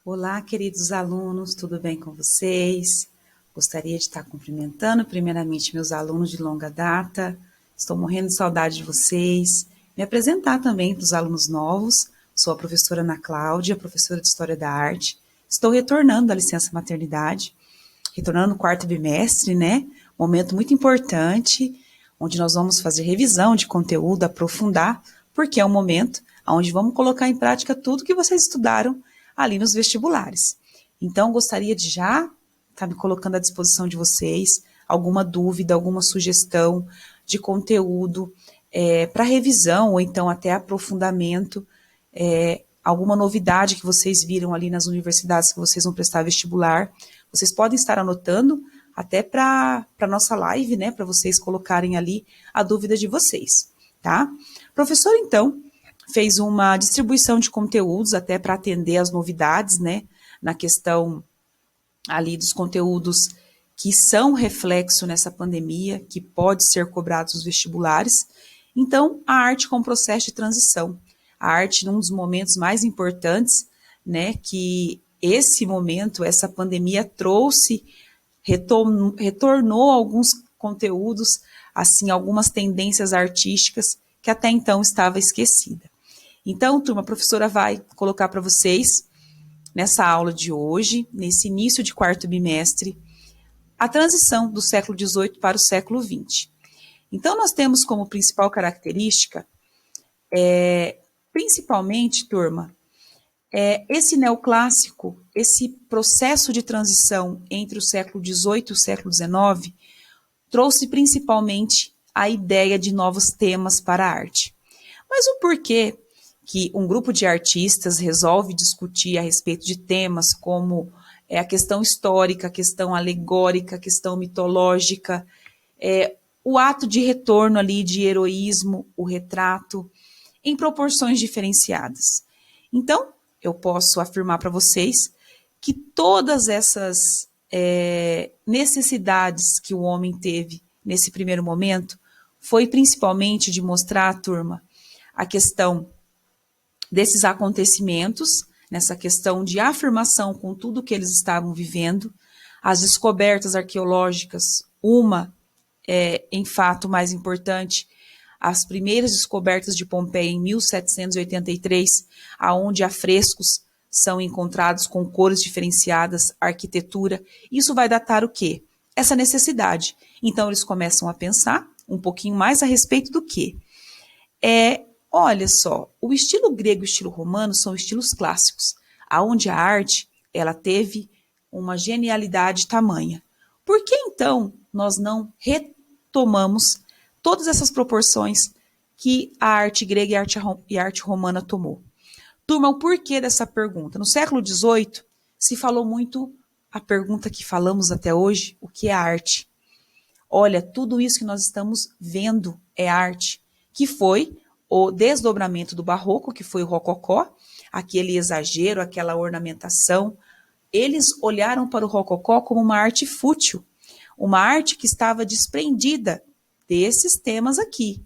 Olá, queridos alunos, tudo bem com vocês? Gostaria de estar cumprimentando primeiramente meus alunos de longa data. Estou morrendo de saudade de vocês. Me apresentar também para os alunos novos. Sou a professora Ana Cláudia, professora de História da Arte. Estou retornando da licença maternidade, retornando no quarto bimestre, né? Momento muito importante, onde nós vamos fazer revisão de conteúdo, aprofundar, porque é um momento onde vamos colocar em prática tudo que vocês estudaram ali nos vestibulares. Então, gostaria de já estar me colocando à disposição de vocês, alguma dúvida, alguma sugestão de conteúdo para revisão ou então até aprofundamento, alguma novidade que vocês viram ali nas universidades que vocês vão prestar vestibular. Vocês podem estar anotando até para a nossa live, né, para vocês colocarem ali a dúvida de vocês, tá? Professor, então, fez uma distribuição de conteúdos até para atender as novidades, né, na questão ali dos conteúdos que são reflexo nessa pandemia, que pode ser cobrados nos vestibulares. Então, a arte como processo de transição. A arte num dos momentos mais importantes, né, que esse momento, essa pandemia trouxe, retornou alguns conteúdos, assim, algumas tendências artísticas que até então estava esquecida. Então, turma, a professora vai colocar para vocês, nessa aula de hoje, nesse início de quarto bimestre, a transição do século XVIII para o século XX. Então, nós temos como principal característica, principalmente, turma, esse neoclássico, esse processo de transição entre o século XVIII e o século XIX, trouxe principalmente a ideia de novos temas para a arte. Mas o porquê que um grupo de artistas resolve discutir a respeito de temas como a questão histórica, a questão alegórica, a questão mitológica, o ato de retorno ali de heroísmo, o retrato, em proporções diferenciadas. Então, eu posso afirmar para vocês que todas essas necessidades que o homem teve nesse primeiro momento foi principalmente de mostrar à turma a questão desses acontecimentos, nessa questão de afirmação com tudo que eles estavam vivendo, as descobertas arqueológicas, em fato mais importante, as primeiras descobertas de Pompeia em 1783, aonde afrescos são encontrados com cores diferenciadas, arquitetura. Isso vai datar o quê? Essa necessidade. Então, eles começam a pensar um pouquinho mais a respeito do quê? Olha só, o estilo grego e o estilo romano são estilos clássicos, aonde a arte ela teve uma genialidade tamanha. Por que então nós não retomamos todas essas proporções que a arte grega e a arte romana tomou? Turma, o porquê dessa pergunta? No século XVIII se falou muito a pergunta que falamos até hoje, o que é arte? Olha, tudo isso que nós estamos vendo é arte, que foi o desdobramento do barroco, que foi o rococó, aquele exagero, aquela ornamentação. Eles olharam para o rococó como uma arte fútil, uma arte que estava desprendida desses temas aqui,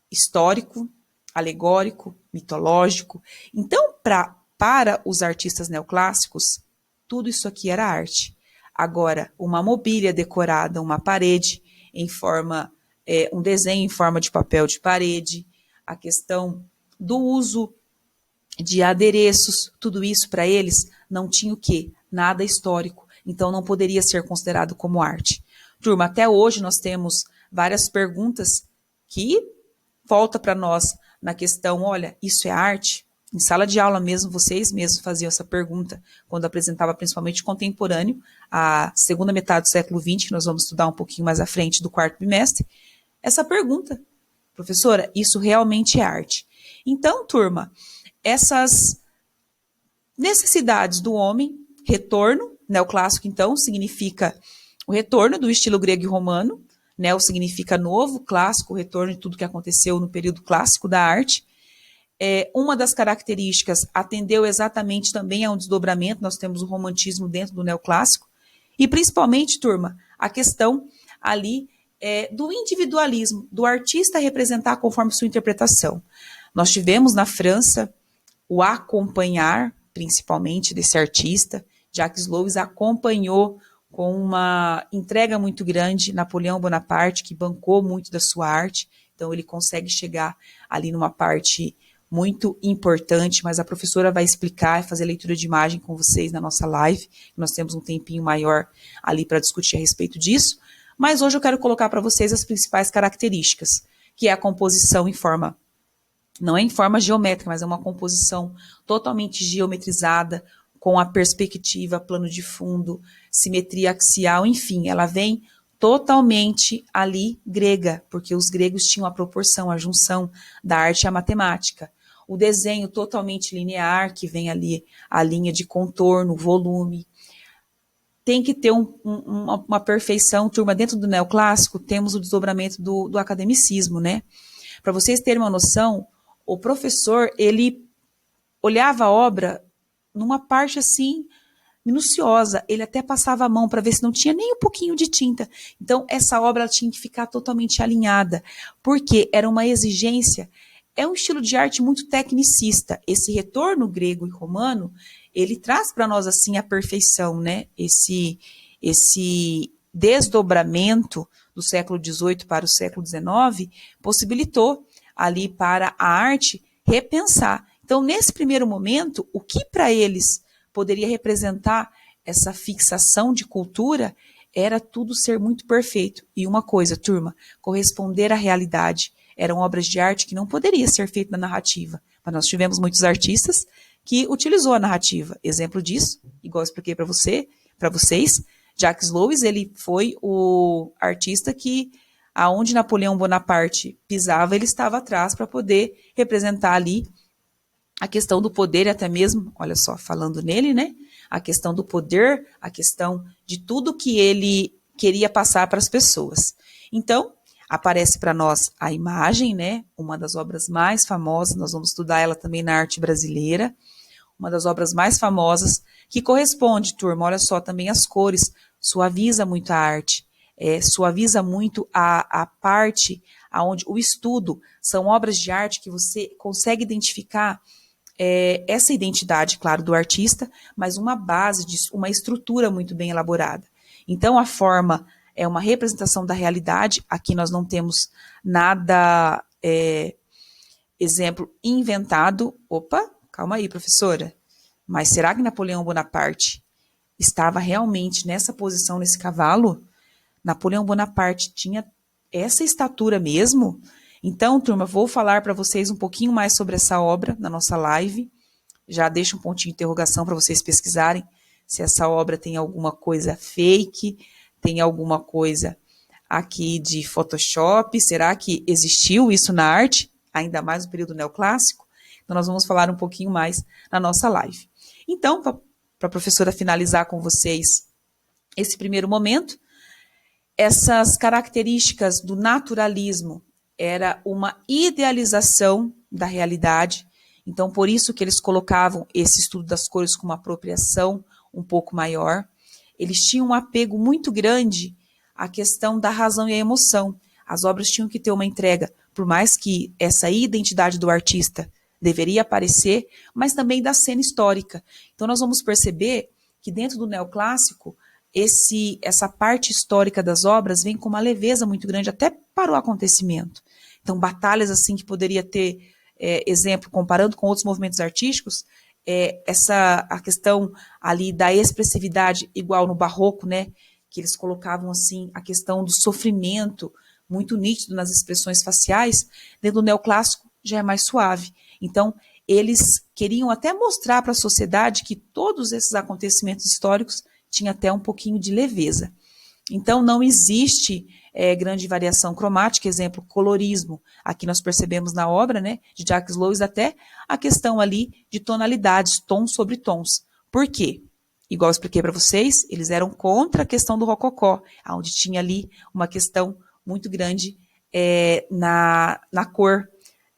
histórico, alegórico, mitológico. Então, para os artistas neoclássicos, tudo isso aqui era arte. Agora, uma mobília decorada, uma parede em forma, um desenho em forma de papel de parede, a questão do uso de adereços, tudo isso para eles não tinha o quê? Nada histórico, então não poderia ser considerado como arte. Turma, até hoje nós temos várias perguntas que volta para nós na questão, olha, isso é arte? Em sala de aula mesmo, vocês mesmos faziam essa pergunta, quando apresentava principalmente contemporâneo, a segunda metade do século XX, que nós vamos estudar um pouquinho mais à frente do quarto bimestre, essa pergunta. Professora, isso realmente é arte. Então, turma, essas necessidades do homem, retorno, neoclássico então, significa o retorno do estilo grego e romano, neo significa novo, clássico, o retorno de tudo que aconteceu no período clássico da arte. Uma das características atendeu exatamente também a um desdobramento, nós temos o romantismo dentro do neoclássico, e principalmente, turma, a questão ali do individualismo, do artista representar conforme sua interpretação. Nós tivemos na França o acompanhar principalmente desse artista. Jacques Louis acompanhou com uma entrega muito grande Napoleão Bonaparte, que bancou muito da sua arte, então ele consegue chegar ali numa parte muito importante, mas a professora vai explicar e fazer leitura de imagem com vocês na nossa live, nós temos um tempinho maior ali para discutir a respeito disso, mas hoje eu quero colocar para vocês as principais características, que é a composição em forma, não é em forma geométrica, mas é uma composição totalmente geometrizada, com a perspectiva, plano de fundo, simetria axial, enfim, ela vem totalmente ali grega, porque os gregos tinham a proporção, a junção da arte e a matemática. O desenho totalmente linear, que vem ali a linha de contorno, volume. Tem que ter uma perfeição, turma, dentro do neoclássico, temos o desdobramento do academicismo, né? Para vocês terem uma noção, o professor, ele olhava a obra numa parte assim, minuciosa, ele até passava a mão para ver se não tinha nem um pouquinho de tinta. Então, essa obra ela tinha que ficar totalmente alinhada, porque era uma exigência, é um estilo de arte muito tecnicista. Esse retorno grego e romano, ele traz para nós assim a perfeição, né? Esse desdobramento do século XVIII para o século XIX possibilitou ali para a arte repensar. Então, nesse primeiro momento, o que para eles poderia representar essa fixação de cultura era tudo ser muito perfeito. E uma coisa, turma, corresponder à realidade. Eram obras de arte que não poderia ser feita na narrativa. Mas nós tivemos muitos artistas que utilizou a narrativa. Exemplo disso, igual eu expliquei para vocês, Jacques Louis, ele foi o artista que, aonde Napoleão Bonaparte pisava, ele estava atrás para poder representar ali a questão do poder e até mesmo, olha só, falando nele, né? A questão do poder, a questão de tudo que ele queria passar para as pessoas. Então, aparece para nós a imagem, né? Uma das obras mais famosas, nós vamos estudar ela também na arte brasileira, uma das obras mais famosas, que corresponde, turma, olha só, também as cores, suaviza muito a arte, suaviza muito a parte onde o estudo, são obras de arte que você consegue identificar essa identidade, claro, do artista, mas uma base, uma estrutura muito bem elaborada. Então, a forma é uma representação da realidade, aqui nós não temos nada, exemplo, inventado. Opa, calma aí, professora, mas será que Napoleão Bonaparte estava realmente nessa posição, nesse cavalo? Napoleão Bonaparte tinha essa estatura mesmo? Então, turma, vou falar para vocês um pouquinho mais sobre essa obra na nossa live. Já deixo um pontinho de interrogação para vocês pesquisarem se essa obra tem alguma coisa fake, tem alguma coisa aqui de Photoshop. Será que existiu isso na arte, ainda mais no período neoclássico? Então, nós vamos falar um pouquinho mais na nossa live. Então, para a professora finalizar com vocês esse primeiro momento, essas características do naturalismo era uma idealização da realidade, então por isso que eles colocavam esse estudo das cores com uma apropriação um pouco maior. Eles tinham um apego muito grande à questão da razão e a emoção. As obras tinham que ter uma entrega, por mais que essa identidade do artista deveria aparecer, mas também da cena histórica. Então nós vamos perceber que dentro do neoclássico, essa parte histórica das obras vem com uma leveza muito grande até para o acontecimento. Então, batalhas assim que poderia ter, exemplo, comparando com outros movimentos artísticos, a questão ali da expressividade igual no barroco, né, que eles colocavam assim a questão do sofrimento muito nítido nas expressões faciais, dentro do neoclássico já é mais suave. Então, eles queriam até mostrar para a sociedade que todos esses acontecimentos históricos tinha até um pouquinho de leveza. Então, não existe grande variação cromática, exemplo, colorismo. Aqui nós percebemos na obra, né, de Jacques Louis até a questão ali de tonalidades, tons sobre tons. Por quê? Igual eu expliquei para vocês, eles eram contra a questão do rococó, onde tinha ali uma questão muito grande na cor,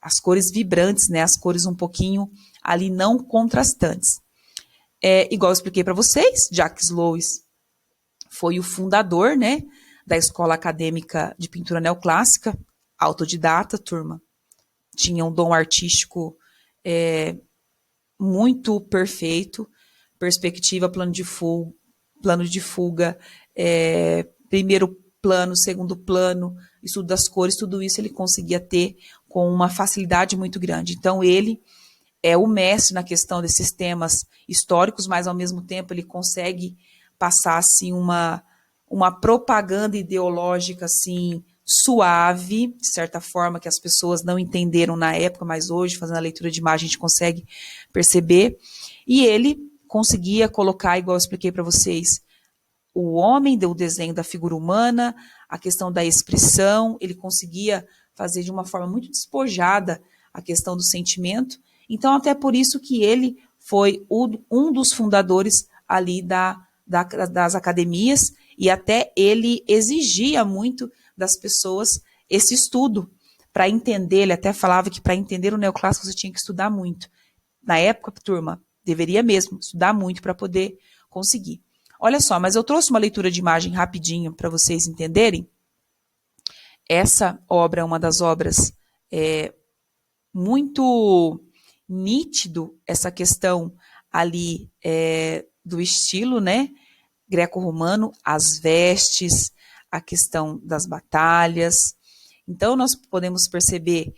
as cores vibrantes, né, as cores um pouquinho ali não contrastantes. Igual eu expliquei para vocês, Jacques Louis foi o fundador, né, da Escola Acadêmica de Pintura Neoclássica, autodidata, turma. Tinha um dom artístico muito perfeito, perspectiva, plano de fuga, primeiro plano, segundo plano, estudo das cores, tudo isso ele conseguia ter com uma facilidade muito grande. Então, ele é o mestre na questão desses temas históricos, mas, ao mesmo tempo, ele consegue passar, assim, uma propaganda ideológica, assim, suave, de certa forma, que as pessoas não entenderam na época, mas hoje, fazendo a leitura de imagem, a gente consegue perceber. E ele conseguia colocar, igual eu expliquei para vocês, o homem, o desenho da figura humana, a questão da expressão, ele conseguia fazer de uma forma muito despojada a questão do sentimento. Então, até por isso que ele foi um dos fundadores ali das academias, e até ele exigia muito das pessoas esse estudo para entender. Ele até falava que para entender o neoclássico você tinha que estudar muito. Na época, turma, deveria mesmo estudar muito para poder conseguir. Olha só, mas eu trouxe uma leitura de imagem rapidinho para vocês entenderem. Essa obra é uma das obras muito nítido, essa questão ali do estilo, né, greco-romano, as vestes, a questão das batalhas. Então, nós podemos perceber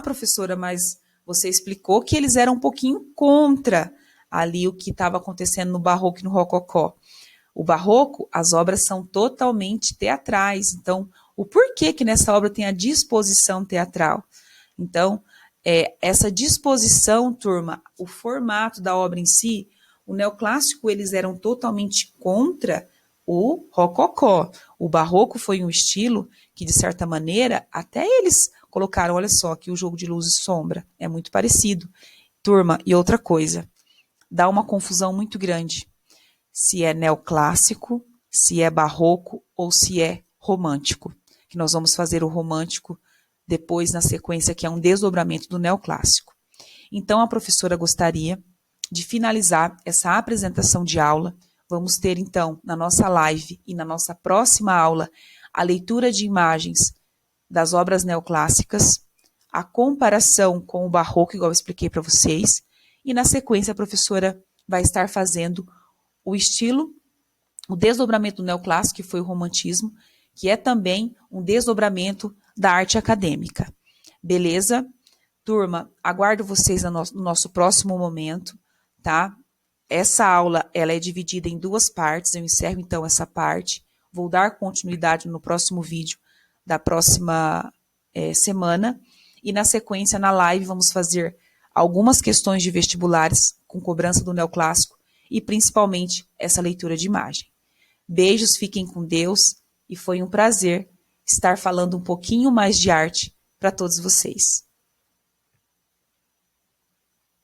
professora, mas você explicou que eles eram um pouquinho contra ali o que estava acontecendo no Barroco e no Rococó. O Barroco, as obras são totalmente teatrais. Então, o porquê que nessa obra tem a disposição teatral? Então, essa disposição, turma, o formato da obra em si, o neoclássico, eles eram totalmente contra o Rococó. O Barroco foi um estilo que, de certa maneira, até eles colocaram, olha só, que o jogo de luz e sombra é muito parecido. Turma, e outra coisa, dá uma confusão muito grande se é neoclássico, se é barroco ou se é romântico. Que nós vamos fazer o romântico depois na sequência, que é um desdobramento do neoclássico. Então, a professora gostaria de finalizar essa apresentação de aula. Vamos ter, então, na nossa live e na nossa próxima aula, a leitura de imagens das obras neoclássicas, a comparação com o barroco, igual eu expliquei para vocês, e na sequência a professora vai estar fazendo o estilo, o desdobramento do neoclássico, que foi o romantismo, que é também um desdobramento da arte acadêmica. Beleza? Turma, aguardo vocês no nosso próximo momento, tá? Essa aula, ela é dividida em duas partes, eu encerro então essa parte, vou dar continuidade no próximo vídeo da próxima semana, e na sequência, na live, vamos fazer algumas questões de vestibulares com cobrança do neoclássico e principalmente essa leitura de imagem. Beijos, fiquem com Deus e foi um prazer estar falando um pouquinho mais de arte para todos vocês.